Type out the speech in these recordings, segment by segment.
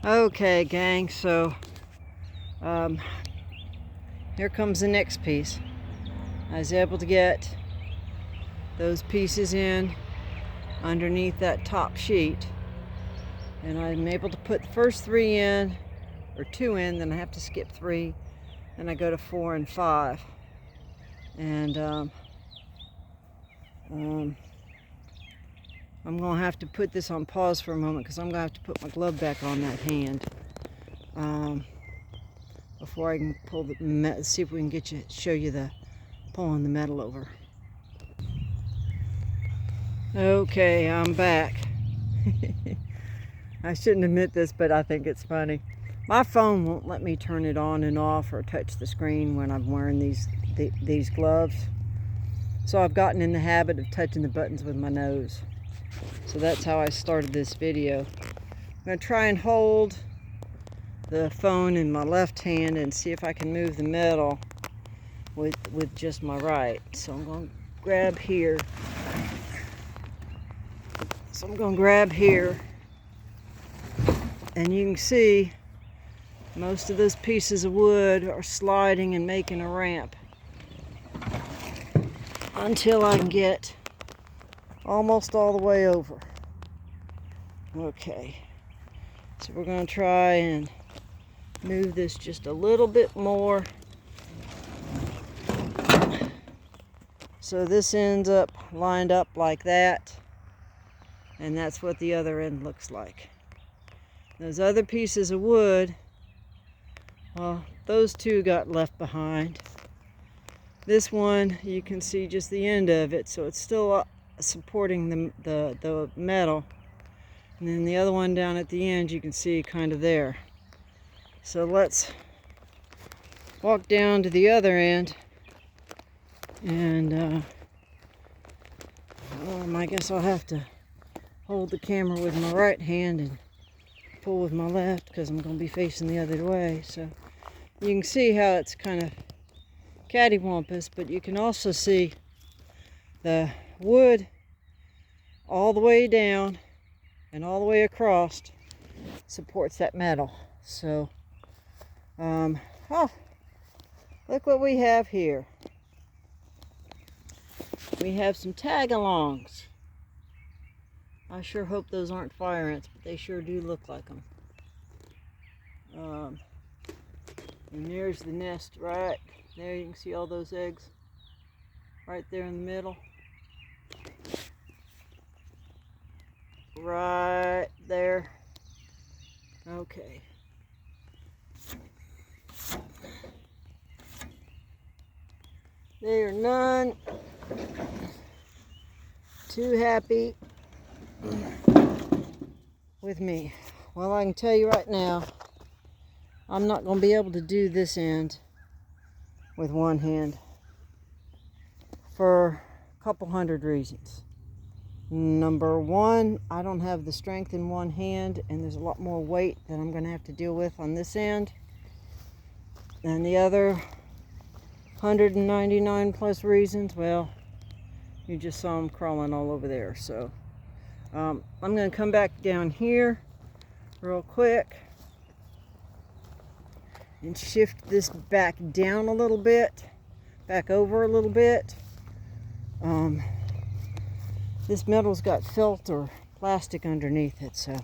Okay, gang, so here comes the next piece. I was able to get those pieces in underneath that top sheet, and I'm able to put the first 3 in, or 2 in, then I have to skip 3, then I go to 4 and 5. And I'm gonna have to put this on pause for a moment because I'm gonna have to put my glove back on that hand before I can pull the see if we can show you the pulling the metal over. Okay, I'm back. I shouldn't admit this, but I think it's funny. My phone won't let me turn it on and off or touch the screen when I'm wearing these gloves. So I've gotten in the habit of touching the buttons with my nose. So that's how I started this video. I'm going to try and hold the phone in my left hand and see if I can move the metal with just my right. So I'm going to grab here. So I'm going to grab here, and you can see most of those pieces of wood are sliding and making a ramp until I can get almost all the way over. Okay, so we're going to try and move this just a little bit more so this ends up lined up like that, and that's what the other end looks like. Those other pieces of wood, well, those 2 got left behind. This one, you can see just the end of it, so it's still supporting the metal. And then the other one down at the end, you can see kind of there. So let's walk down to the other end, and I guess I'll have to hold the camera with my right hand and pull with my left because I'm going to be facing the other way. So you can see how it's kind of cattywampus, but you can also see the wood all the way down and all the way across supports that metal. So look what we have here. We have some tag-alongs. I sure hope those aren't fire ants, but they sure do look like them. And there's the nest right there. You can see all those eggs right there in the middle. Right there. Okay. They are none too happy with me. Well, I can tell you right now, I'm not going to be able to do this end with one hand for a couple hundred reasons. Number one, I don't have the strength in one hand, and there's a lot more weight that I'm going to have to deal with on this end. And the other 199 plus reasons, well, you just saw them crawling all over there. So I'm going to come back down here real quick and shift this back down a little bit, back over a little bit. This metal's got felt or plastic underneath it, so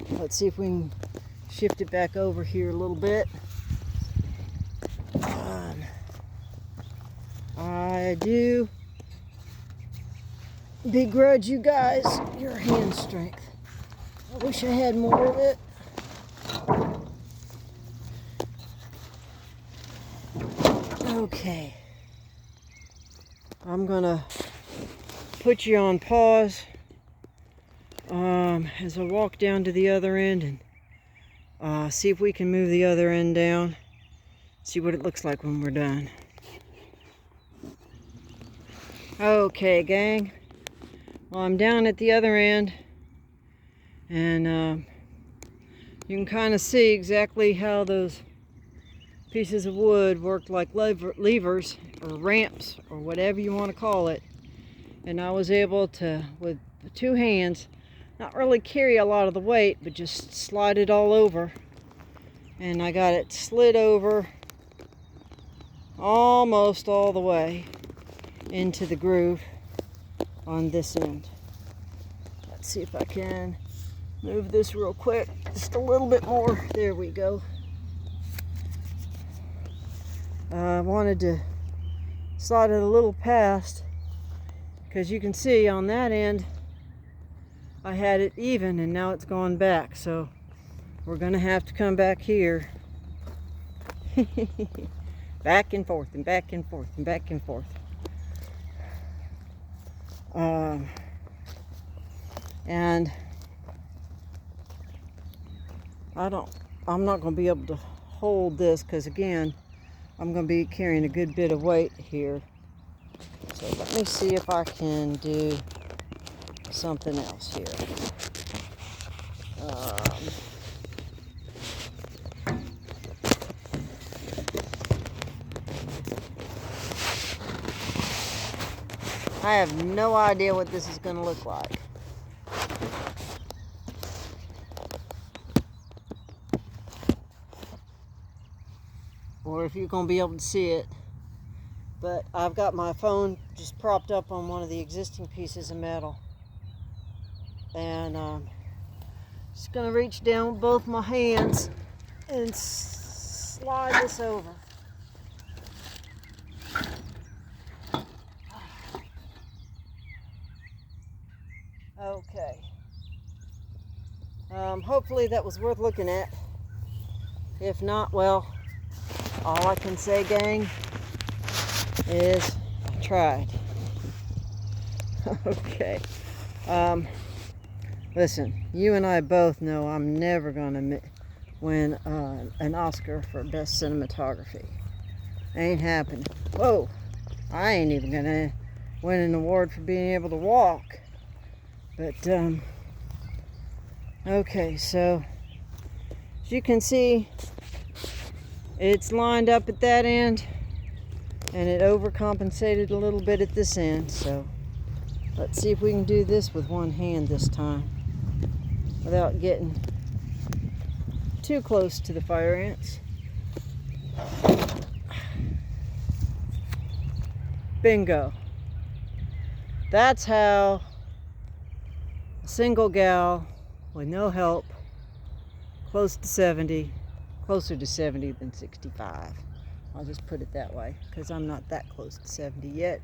let's see if we can shift it back over here a little bit. I do begrudge you guys your hand strength. I wish I had more of it. Okay, I'm gonna put you on pause as I walk down to the other end and see if we can move the other end down, see what it looks like when we're done. Okay, gang, well, I'm down at the other end, and you can kind of see exactly how those pieces of wood worked like levers or ramps or whatever you want to call it. And I was able to, with 2 hands, not really carry a lot of the weight, but just slide it all over. And I got it slid over almost all the way into the groove on this end. Let's see if I can move this real quick, just a little bit more. There we go. I wanted to slide it a little past, because you can see on that end I had it even and now it's gone back, so we're gonna have to come back here. Back and forth and back and forth and back and forth. And I'm not going to be able to hold this, because again, I'm going to be carrying a good bit of weight here. So let me see if I can do something else here. I have no idea what this is going to look like. Or if you're going to be able to see it. But I've got my phone just propped up on one of the existing pieces of metal. And just going to reach down with both my hands and slide this over. Okay. Hopefully that was worth looking at. If not, well, all I can say, gang, is I tried. Okay. Listen, you and I both know I'm never gonna win an Oscar for best cinematography. Ain't happening. Whoa! I ain't even gonna win an award for being able to walk. But okay, so as you can see, it's lined up at that end, and it overcompensated a little bit at this end. So let's see if we can do this with one hand this time without getting too close to the fire ants. Bingo. That's how a single gal with no help, closer to 70 than 65. I'll just put it that way, because I'm not that close to 70 yet.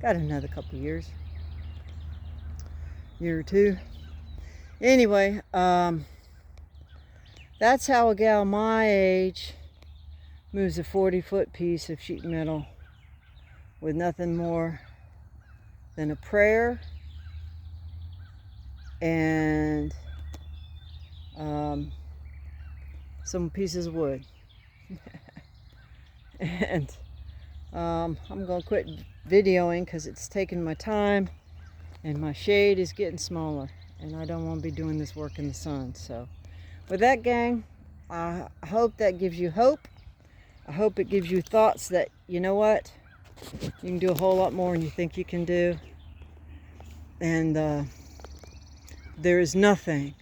Got another couple years. Year or two. Anyway, that's how a gal my age moves a 40-foot piece of sheet metal with nothing more than a prayer and some pieces of wood. And I'm going to quit videoing because it's taking my time and my shade is getting smaller and I don't want to be doing this work in the sun. So with that, gang, I hope that gives you hope. I hope it gives you thoughts that, you know what, you can do a whole lot more than you think you can do. And there is nothing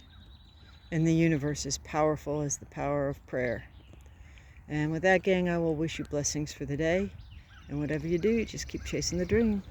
in the universe as powerful as the power of prayer. And with that, gang, I will wish you blessings for the day. And whatever you do, just keep chasing the dream.